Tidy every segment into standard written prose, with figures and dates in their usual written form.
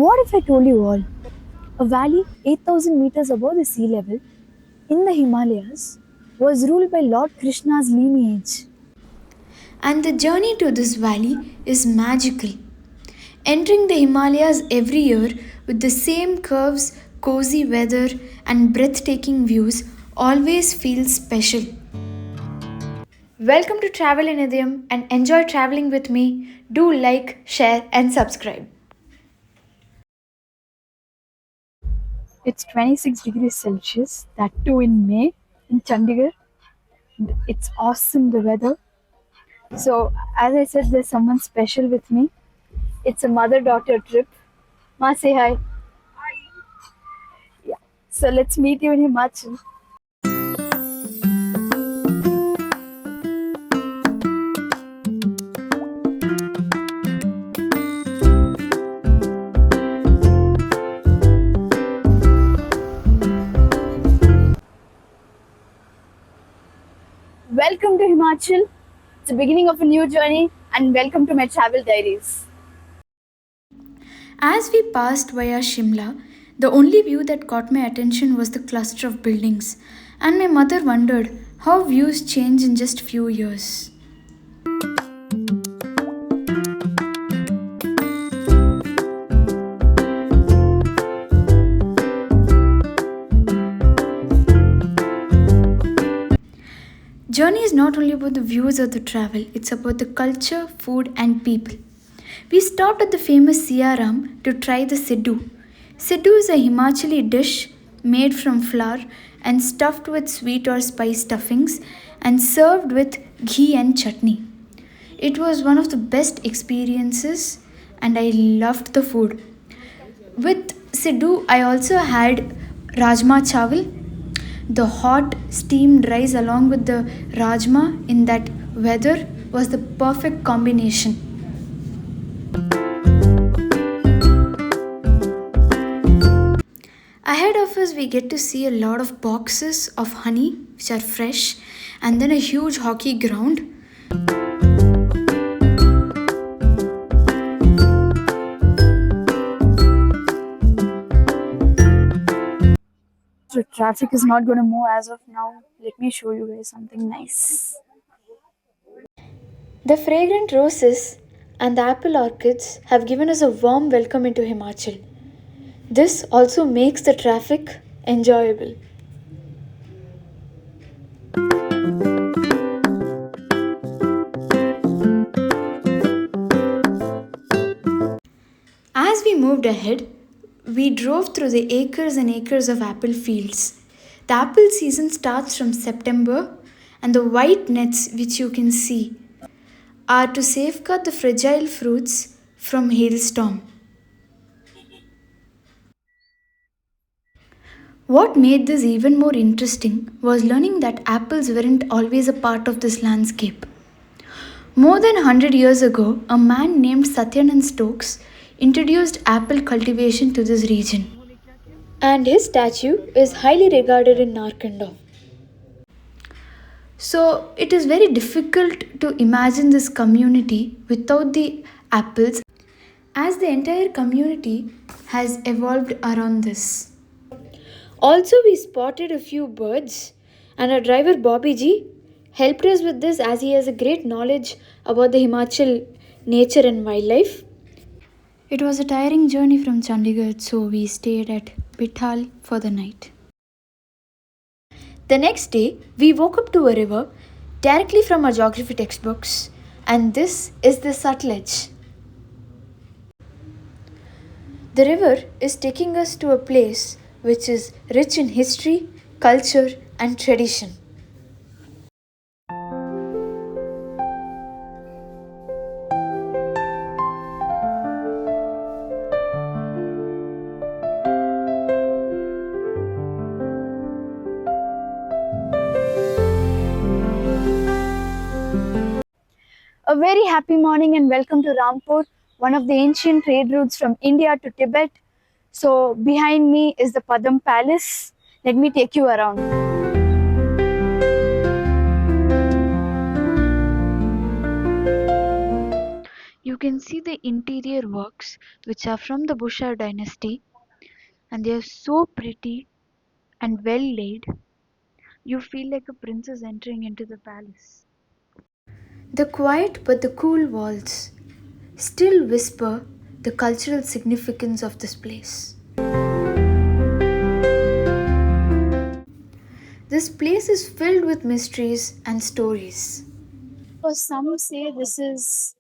What if I told you all? A valley 8,000 meters above the sea level in the Himalayas was ruled by Lord Krishna's lineage. And the journey to this valley is magical. Entering the Himalayas every year with the same curves, cozy weather, and breathtaking views always feels special. Welcome to Travel.in.Idhayam and enjoy traveling with me. Do like, share, and subscribe. It's 26 degrees Celsius, that too in May in Chandigarh. It's awesome, the weather. So, as I said, there's someone special with me. It's a mother daughter trip. Ma, say hi. Yeah. So, let's meet you in Himachal. Welcome to Himachal. It's the beginning of a new journey, and welcome to my travel diaries. As we passed via Shimla, the only view that caught my attention was the cluster of buildings, and my mother wondered how views change in just few years. Journey is not only about the views or the travel, it's about the culture, food, and people. We stopped at the famous Siaram to try the Siddu. Siddu is a Himachali dish made from flour and stuffed with sweet or spice stuffings and served with ghee and chutney. It was one of the best experiences and I loved the food. With Siddu, I also had Rajma Chawal, the hot steamed rice along with the Rajma in that weather was the perfect combination. Ahead of us, we get to see a lot of boxes of honey which are fresh, and then a huge hockey ground. So, traffic is not going to move as of now. Let me show you guys something nice. The fragrant roses and the apple orchids have given us a warm welcome into Himachal. This also makes the traffic enjoyable. As we moved ahead, we drove through the acres and acres of apple fields. The apple season starts from September, and the white nets which you can see are to safeguard the fragile fruits from hailstorm. What made this even more interesting was learning that apples weren't always a part of this landscape. More than 100 years ago, a man named Satyanand Stokes introduced apple cultivation to this region, and his statue is highly regarded in Narkanda. So, it is very difficult to imagine this community without the apples, as the entire community has evolved around this. Also, we spotted a few birds, and our driver Bobby G helped us with this as he has a great knowledge about the Himachal nature and wildlife. It was a tiring journey from Chandigarh, so we stayed at Bithal for the night. The next day, we woke up to a river directly from our geography textbooks, and this is the Sutlej. The river is taking us to a place which is rich in history, culture, and tradition. A very happy morning and welcome to Rampur, one of the ancient trade routes from India to Tibet. So, behind me is the Padam Palace. Let me take you around. You You can see the interior works, which are from the Bushar dynasty, and they are so pretty and well laid. You feel like a princess entering into the palace. The quiet but the cool walls still whisper the cultural significance of this place. This place is filled with mysteries and stories. Some say this is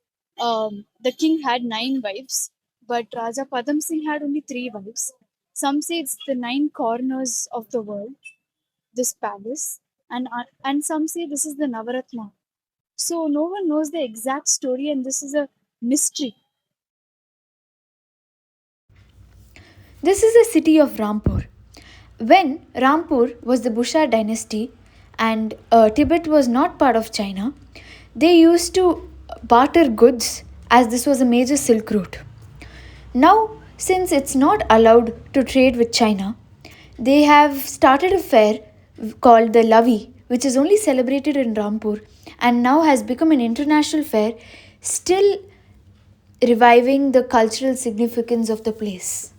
the king had 9 wives, but Raja Padam Singh had only 3 wives. Some say it's the 9 corners of the world, this palace, and some say this is the Navaratna. So no one knows the exact story, and this is a mystery. This is the city of Rampur. When Rampur was the Bushar dynasty and Tibet was not part of China, they used to barter goods as this was a major silk route. Now, since it's not allowed to trade with China, they have started a fair called the Lavi, which is only celebrated in Rampur and now has become an international fair, still reviving the cultural significance of the place.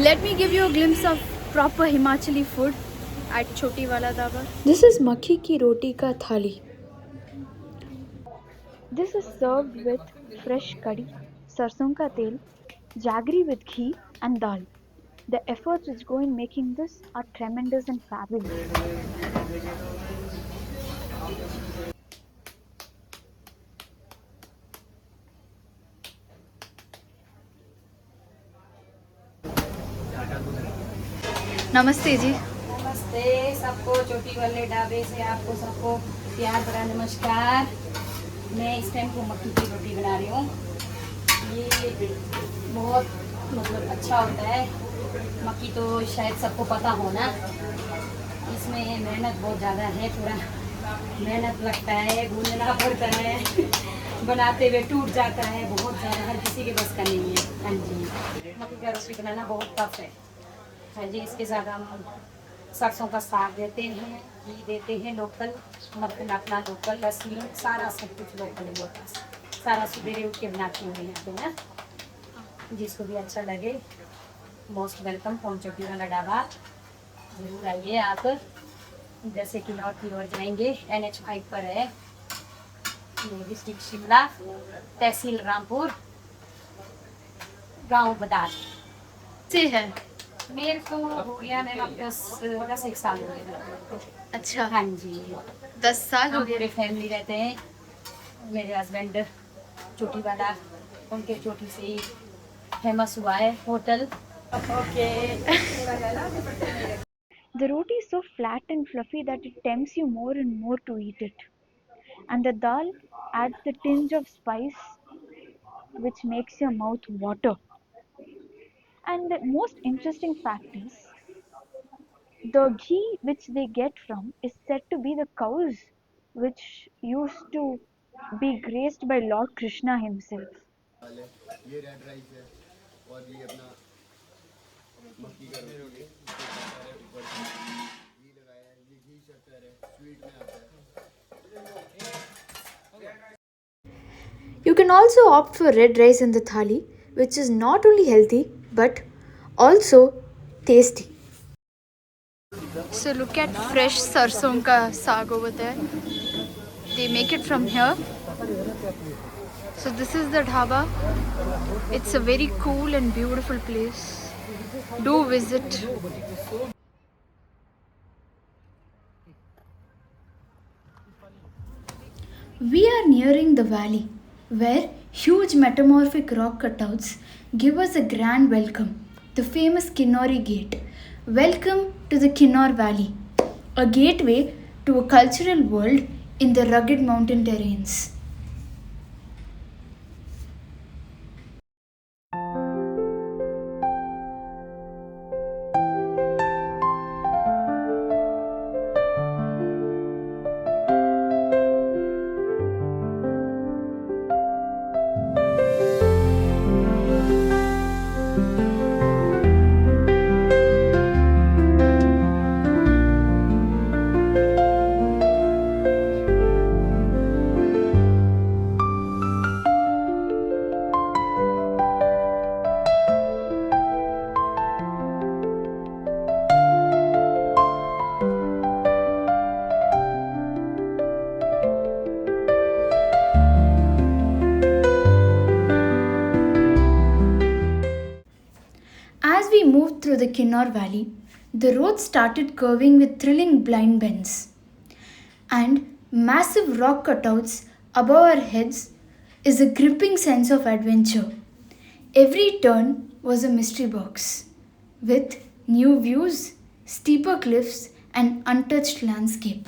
Let me give you a glimpse of proper Himachali food at Choti Wala Dhaba. This is makhi ki roti ka thali. This is served with fresh curry, sarson ka tel, jaggery with ghee, and dal. The efforts which go in making this are tremendous and fabulous. Namaste ji. नमस्ते सबको चोटी वाले ढाबे से आपको सबको प्यार भरा नमस्कार। मैं इस टाइम को मक्की की रोटी बना रही हूँ। ये बहुत मतलब अच्छा होता है। मक्की तो शायद सबको पता हो ना। इसमें मेहनत बहुत ज़्यादा है, पूरा मेहनत लगता है, गूंदना पड़ता है बनाते हुए टूट जाता है, बहुत ज़्यादा, हर किसी के बस का नहीं है। हाँ जी, मक्की का रोटी बनाना बहुत टफ है। हाँ जी, इसके साथ हम सरसों का साग देते हैं, घी देते हैं लोकल, मक्खन अपना लोकल, लहसुन सारा सब कुछ लोकल है मेरे पास। सारा सवेरे उठ के बनाती हूँ यहाँ पे ना, जिसको भी अच्छा लगे। मोस्ट वेलकम फ्रॉम चोटी वाला ढाबा। जरूर आइए आप। जैसे किन्नौर की ओर जाएंगे, NH5 पर है, ये डिस्ट्रिक्ट शिमला, तहसील रामपुर, गाँव बदार से है। मेरे को हो गया, मैं वापस 10 एक साल हो गए। अच्छा, हाँ जी, 10 साल हो हम गए। पूरे फैमिली रहते हैं। मेरे हस्बैंड चोटी वाला, उनके चोटी से ही फेमस हुआ है hotel. Okay. The roti is so flat and fluffy that it tempts you more and more to eat it. And the dal adds the tinge of spice which makes your mouth water. And the most interesting fact is the ghee which they get from is said to be the cows which used to be graced by Lord Krishna himself. ये red rice है और ये अपना मक्की का रोटी है ऊपर घी लगाया है ये घी शक्कर है स्वीट में आता है You can also opt for red rice in the thali, which is not only healthy but also tasty. So look at fresh sarson ka saag over there. They make it from here. So this is the dhaba. It's a very cool and beautiful place. Do visit. We are nearing the valley, where huge metamorphic rock cutouts give us a grand welcome. The famous Kinnauri Gate. Welcome to the Kinnaur Valley, a gateway to a cultural world in the rugged mountain terrains. As we moved through the Kinnaur Valley, the road started curving with thrilling blind bends, and massive rock cutouts above our heads is a gripping sense of adventure. Every turn was a mystery box, with new views, steeper cliffs, and untouched landscape.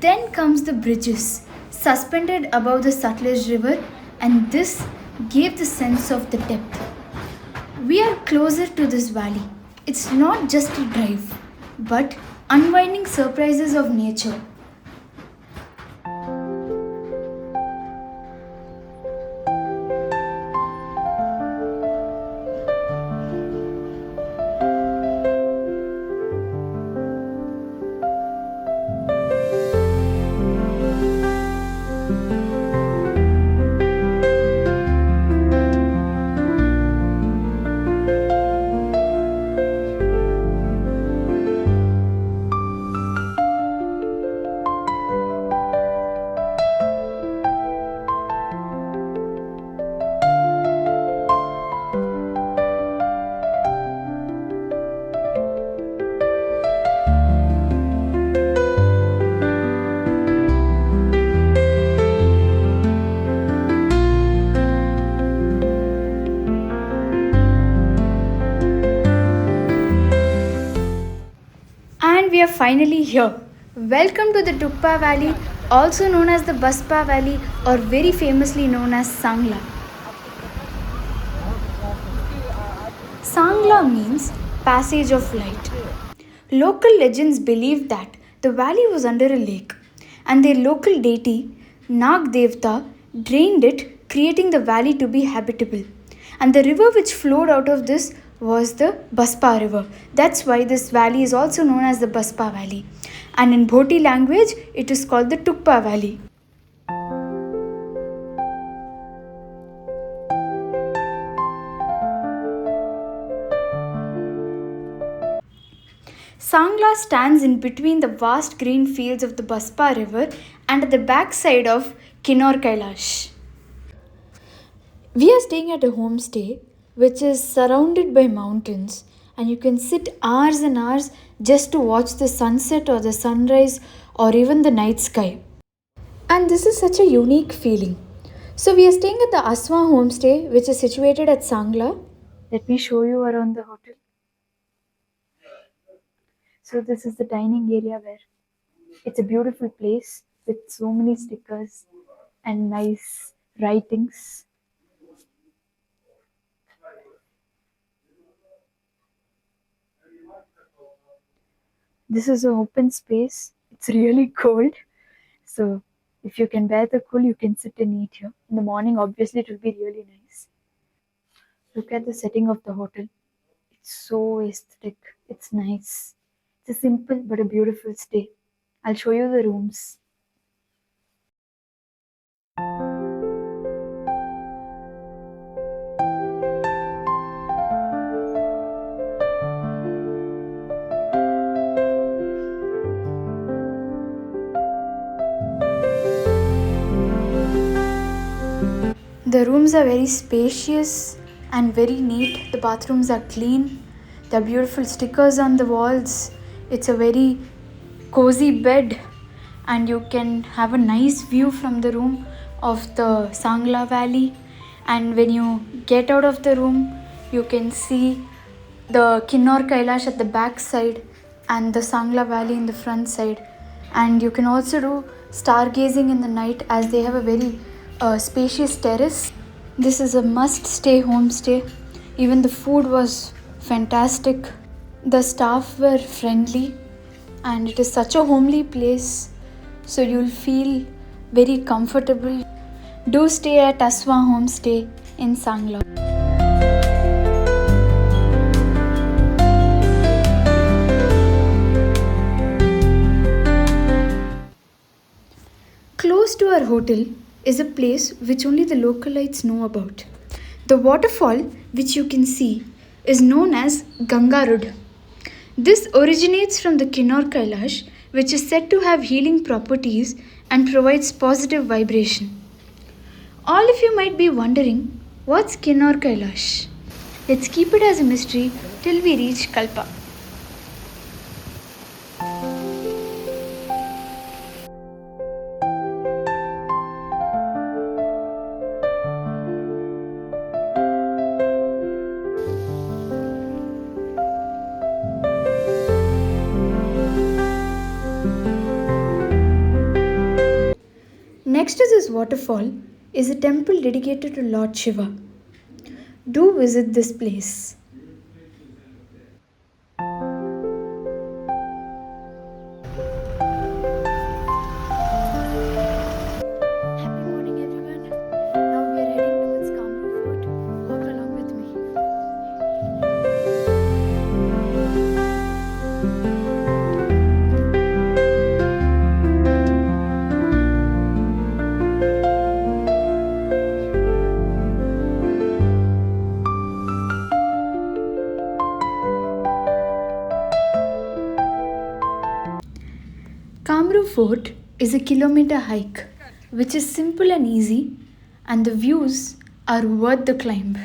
Then comes the bridges, suspended above the Sutlej River, and this gave the sense of the depth. We are closer to this valley. It's not just a drive, but unwinding surprises of nature. And we are finally here. Welcome to the Tukpa Valley, also known as the Baspa Valley or very famously known as Sangla. Sangla means passage of light. Local legends believe that the valley was under a lake and their local deity, Nag Devta, drained it, creating the valley to be habitable. And the river which flowed out of this was the Baspa River. That's why this valley is also known as the Baspa Valley. And in Bhoti language, it is called the Tukpa Valley. Sangla stands in between the vast green fields of the Baspa River and at the backside of Kinnaur Kailash. We are staying at a homestay which is surrounded by mountains, and you can sit hours and hours just to watch the sunset or the sunrise or even the night sky. And this is such a unique feeling. So, we are staying at the Aswa homestay which is situated at Sangla. Let me show you around the hotel. So this is the dining area where it's a beautiful place with so many stickers and nice writings. This is an open space. It's really cold. So if you can bear the cold, you can sit and eat here. In the morning, obviously, it will be really nice. Look at the setting of the hotel. It's so aesthetic. It's nice. It's a simple but a beautiful stay. I'll show you the rooms. The rooms are very spacious and very neat. The bathrooms are clean. There are beautiful stickers on the walls. It's a very cozy bed, and you can have a nice view from the room of the Sangla Valley. And when you get out of the room, you can see the Kinnaur Kailash at the back side and the Sangla Valley in the front side. And you can also do stargazing in the night as they have a very spacious terrace. This is a must stay homestay. Even the food was fantastic. The staff were friendly, and it is such a homely place, so you'll feel very comfortable. Do stay at Aswa Homestay in Sangla. Close to our hotel is a place which only the localites know about. The waterfall, which you can see, is known as Gangarud. This originates from the Kinnaur Kailash, which is said to have healing properties and provides positive vibration. All of you might be wondering, what's Kinnaur Kailash? Let's keep it as a mystery till we reach Kalpa. Next to this waterfall is a temple dedicated to Lord Shiva. Do visit this place. Happy morning, everyone. Now we are heading towards Kamru Fort. Walk along with me. Kamru Fort is a kilometer hike, which is simple and easy, and the views are worth the climb.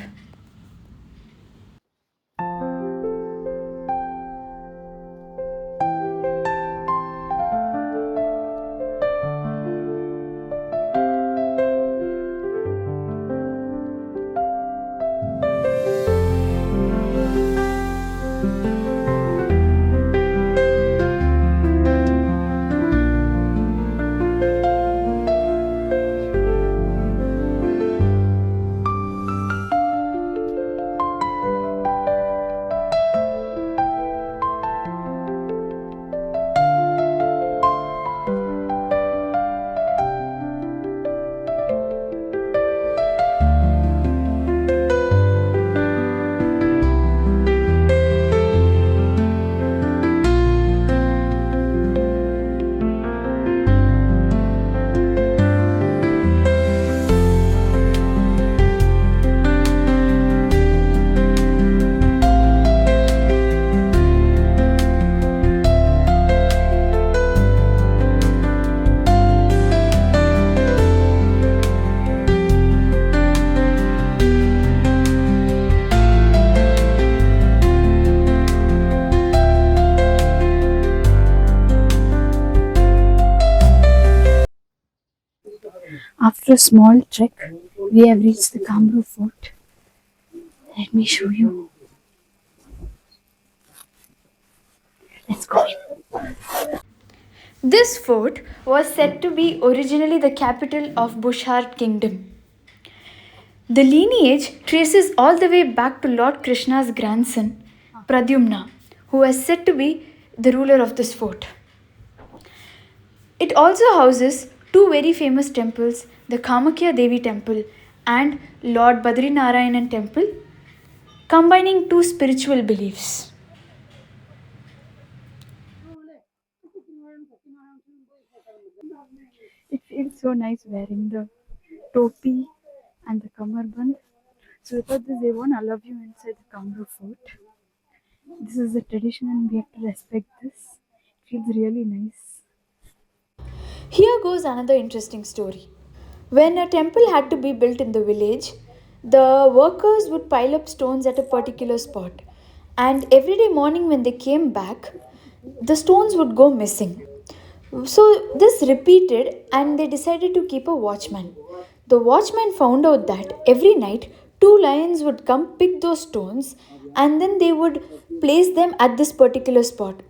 After a small trek, we have reached the Kamru fort. Let me show you. Let's go. This fort was said to be originally the capital of Bushar Kingdom. The lineage traces all the way back to Lord Krishna's grandson, Pradyumna, who was said to be the ruler of this fort. It also houses two very famous temples, the Kamakya Devi temple and Lord Badrinarayanan temple, combining two spiritual beliefs. It feels so nice wearing the topi and the kamarband. So without this, they won't allow you inside the Kamru fort. This is the tradition and we have to respect this. It feels really nice. Here goes another interesting story. When a temple had to be built in the village, the workers would pile up stones at a particular spot. And every day morning when they came back, the stones would go missing. So this repeated and they decided to keep a watchman. The watchman found out that every night two lions would come pick those stones and then they would place them at this particular spot.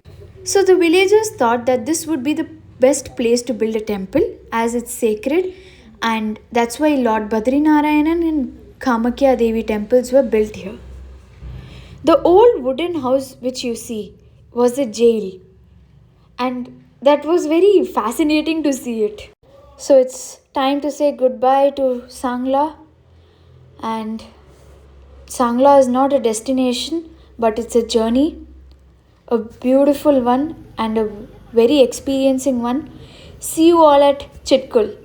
So the villagers thought that this would be the best place to build a temple as it's sacred, and that's why Lord Badrinarayanan and Kamakya Devi temples were built here. The old wooden house which you see was a jail, and that was very fascinating to see it. So it's time to say goodbye to Sangla, and Sangla is not a destination but it's a journey, a beautiful one and a very experiencing one. See you all at Chitkul.